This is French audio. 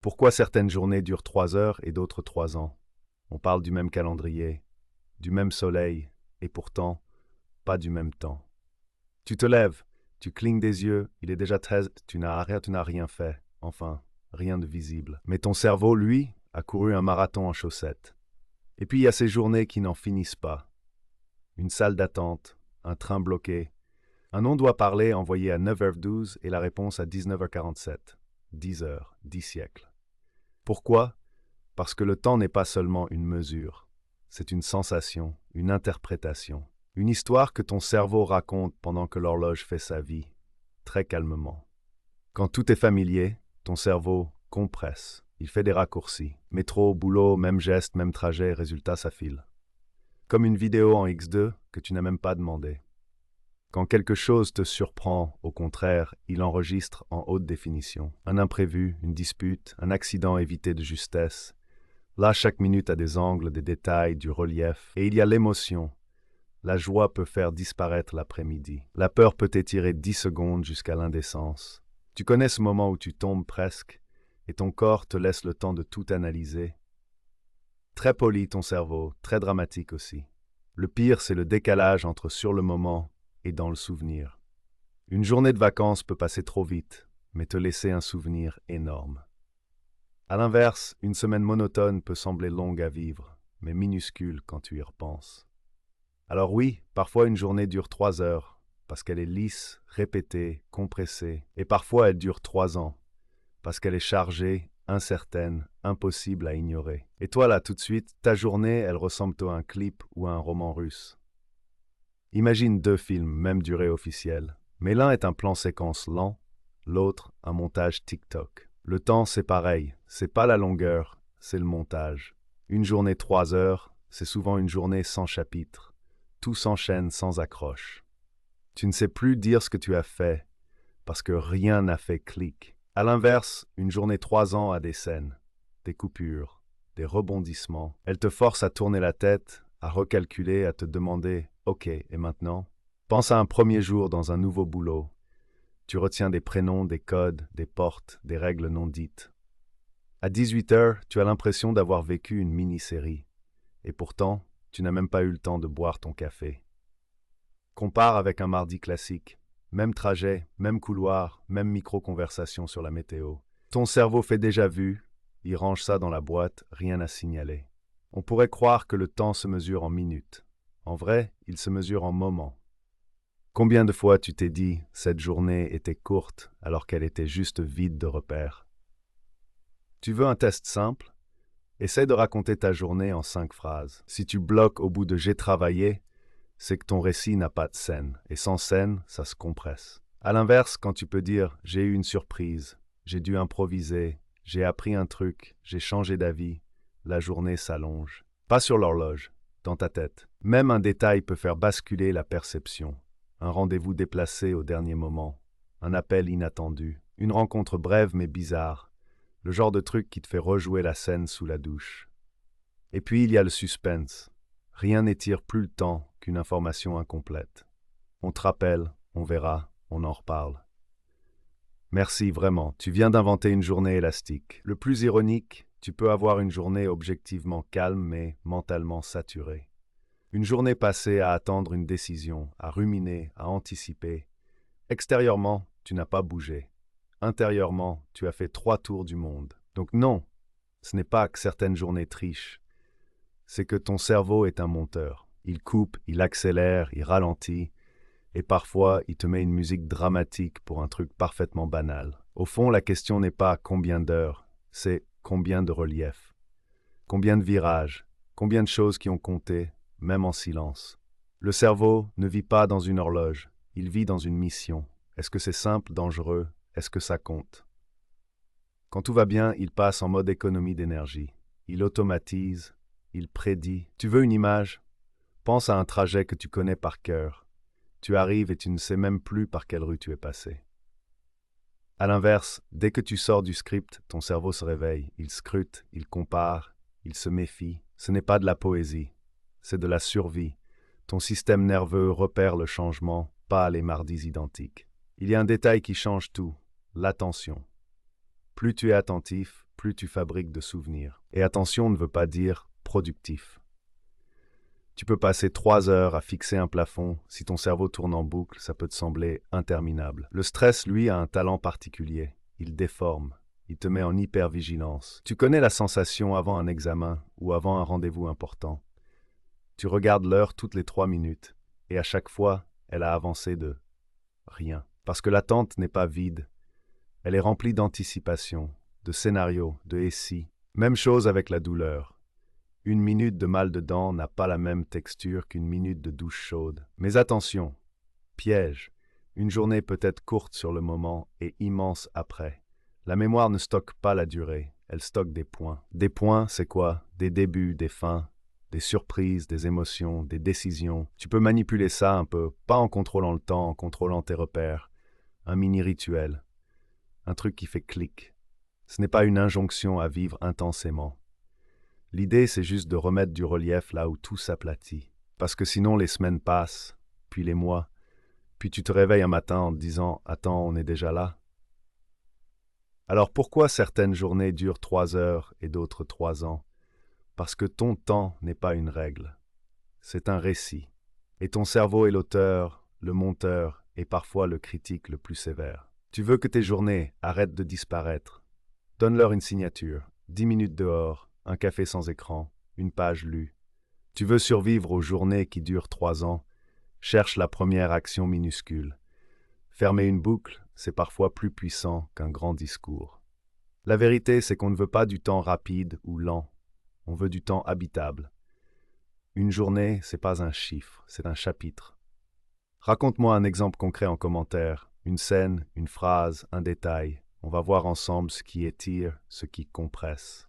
Pourquoi certaines journées durent 3 heures et d'autres 3 ans? On parle du même calendrier, du même soleil, et pourtant, pas du même temps. Tu te lèves, tu clignes des yeux, il est déjà 13, tu n'as rien fait, enfin, rien de visible. Mais ton cerveau, lui, a couru un marathon en chaussettes. Et puis il y a ces journées qui n'en finissent pas. Une salle d'attente, un train bloqué, un nom doit parler envoyé à 9h12 et la réponse à 19h47. 10 heures, 10 siècles. Pourquoi? Parce que le temps n'est pas seulement une mesure. C'est une sensation, une interprétation, une histoire que ton cerveau raconte pendant que l'horloge fait sa vie, très calmement. Quand tout est familier, ton cerveau compresse, il fait des raccourcis. Métro, boulot, même geste, même trajet, résultat, ça file. Comme une vidéo en X2 que tu n'as même pas demandé. Quand quelque chose te surprend, au contraire, il enregistre en haute définition. Un imprévu, une dispute, un accident évité de justesse. Là, chaque minute a des angles, des détails, du relief. Et il y a l'émotion. La joie peut faire disparaître l'après-midi. La peur peut étirer 10 secondes jusqu'à l'indécence. Tu connais ce moment où tu tombes presque, et ton corps te laisse le temps de tout analyser. Très poli ton cerveau, très dramatique aussi. Le pire, c'est le décalage entre sur le moment et dans le souvenir. Une journée de vacances peut passer trop vite, mais te laisser un souvenir énorme. À l'inverse, une semaine monotone peut sembler longue à vivre, mais minuscule quand tu y repenses. Alors oui, parfois une journée dure 3 heures, parce qu'elle est lisse, répétée, compressée, et parfois elle dure 3 ans, parce qu'elle est chargée, incertaine, impossible à ignorer. Et toi là, tout de suite, ta journée, elle ressemble à un clip ou à un roman russe. Imagine 2 films, même durée officielle, mais l'un est un plan séquence lent, l'autre un montage TikTok. Le temps, c'est pareil, c'est pas la longueur, c'est le montage. Une journée 3 heures, c'est souvent une journée sans chapitre. Tout s'enchaîne sans accroche. Tu ne sais plus dire ce que tu as fait, parce que rien n'a fait clic. À l'inverse, une journée 3 ans a des scènes, des coupures, des rebondissements. Elle te force à tourner la tête, à recalculer, à te demander « Ok, et maintenant ?» Pense à un premier jour dans un nouveau boulot. Tu retiens des prénoms, des codes, des portes, des règles non dites. À 18 heures, tu as l'impression d'avoir vécu une mini-série. Et pourtant, tu n'as même pas eu le temps de boire ton café. Compare avec un mardi classique. Même trajet, même couloir, même micro-conversation sur la météo. Ton cerveau fait déjà vu, il range ça dans la boîte, rien à signaler. On pourrait croire que le temps se mesure en minutes. En vrai, il se mesure en moments. Combien de fois tu t'es dit « cette journée était courte » alors qu'elle était juste vide de repères? Tu veux un test simple? Essaie de raconter ta journée en 5 phrases. Si tu bloques au bout de « j'ai travaillé », c'est que ton récit n'a pas de scène, et sans scène, ça se compresse. À l'inverse, quand tu peux dire « j'ai eu une surprise »,« j'ai dû improviser »,« j'ai appris un truc »,« j'ai changé d'avis », la journée s'allonge. Pas sur l'horloge, dans ta tête. Même un détail peut faire basculer la perception. Un rendez-vous déplacé au dernier moment, un appel inattendu, une rencontre brève mais bizarre, le genre de truc qui te fait rejouer la scène sous la douche. Et puis il y a le suspense. Rien n'étire plus le temps qu'une information incomplète. On te rappelle, on verra, on en reparle. Merci vraiment, tu viens d'inventer une journée élastique. Le plus ironique, tu peux avoir une journée objectivement calme mais mentalement saturée. Une journée passée à attendre une décision, à ruminer, à anticiper. Extérieurement, tu n'as pas bougé. Intérieurement, tu as fait 3 tours du monde. Donc non, ce n'est pas que certaines journées trichent. C'est que ton cerveau est un monteur. Il coupe, il accélère, il ralentit, et parfois il te met une musique dramatique pour un truc parfaitement banal. Au fond, la question n'est pas combien d'heures, c'est combien de reliefs, combien de virages, combien de choses qui ont compté, même en silence. Le cerveau ne vit pas dans une horloge, il vit dans une mission. Est-ce que c'est simple, dangereux? Est-ce que ça compte? Quand tout va bien, il passe en mode économie d'énergie. Il automatise, il prédit. Tu veux une image? Pense à un trajet que tu connais par cœur. Tu arrives et tu ne sais même plus par quelle rue tu es passé. À l'inverse, dès que tu sors du script, ton cerveau se réveille. Il scrute, il compare, il se méfie. Ce n'est pas de la poésie, c'est de la survie. Ton système nerveux repère le changement, pas les mardis identiques. Il y a un détail qui change tout, l'attention. Plus tu es attentif, plus tu fabriques de souvenirs. Et attention ne veut pas dire productif. Tu peux passer 3 heures à fixer un plafond. Si ton cerveau tourne en boucle, ça peut te sembler interminable. Le stress, lui, a un talent particulier. Il déforme. Il te met en hypervigilance. Tu connais la sensation avant un examen ou avant un rendez-vous important. Tu regardes l'heure toutes les 3 minutes et à chaque fois, elle a avancé de rien. Parce que l'attente n'est pas vide. Elle est remplie d'anticipation, de scénarios, de « et si ». Même chose avec la douleur. Une minute de mal de dents n'a pas la même texture qu'une minute de douche chaude. Mais attention, piège. Une journée peut être courte sur le moment et immense après. La mémoire ne stocke pas la durée, elle stocke des points. Des points, c'est quoi? Des débuts, des fins, des surprises, des émotions, des décisions. Tu peux manipuler ça un peu, pas en contrôlant le temps, en contrôlant tes repères. Un mini-rituel. Un truc qui fait clic. Ce n'est pas une injonction à vivre intensément. L'idée, c'est juste de remettre du relief là où tout s'aplatit. Parce que sinon, les semaines passent, puis les mois, puis tu te réveilles un matin en te disant « Attends, on est déjà là ?» Alors pourquoi certaines journées durent 3 heures et d'autres 3 ans? Parce que ton temps n'est pas une règle. C'est un récit. Et ton cerveau est l'auteur, le monteur et parfois le critique le plus sévère. Tu veux que tes journées arrêtent de disparaître. Donne-leur une signature, 10 minutes dehors, un café sans écran, une page lue. Tu veux survivre aux journées qui durent 3 ans, cherche la première action minuscule. Fermer une boucle, c'est parfois plus puissant qu'un grand discours. La vérité, c'est qu'on ne veut pas du temps rapide ou lent, on veut du temps habitable. Une journée, c'est pas un chiffre, c'est un chapitre. Raconte-moi un exemple concret en commentaire, une scène, une phrase, un détail. On va voir ensemble ce qui étire, ce qui compresse.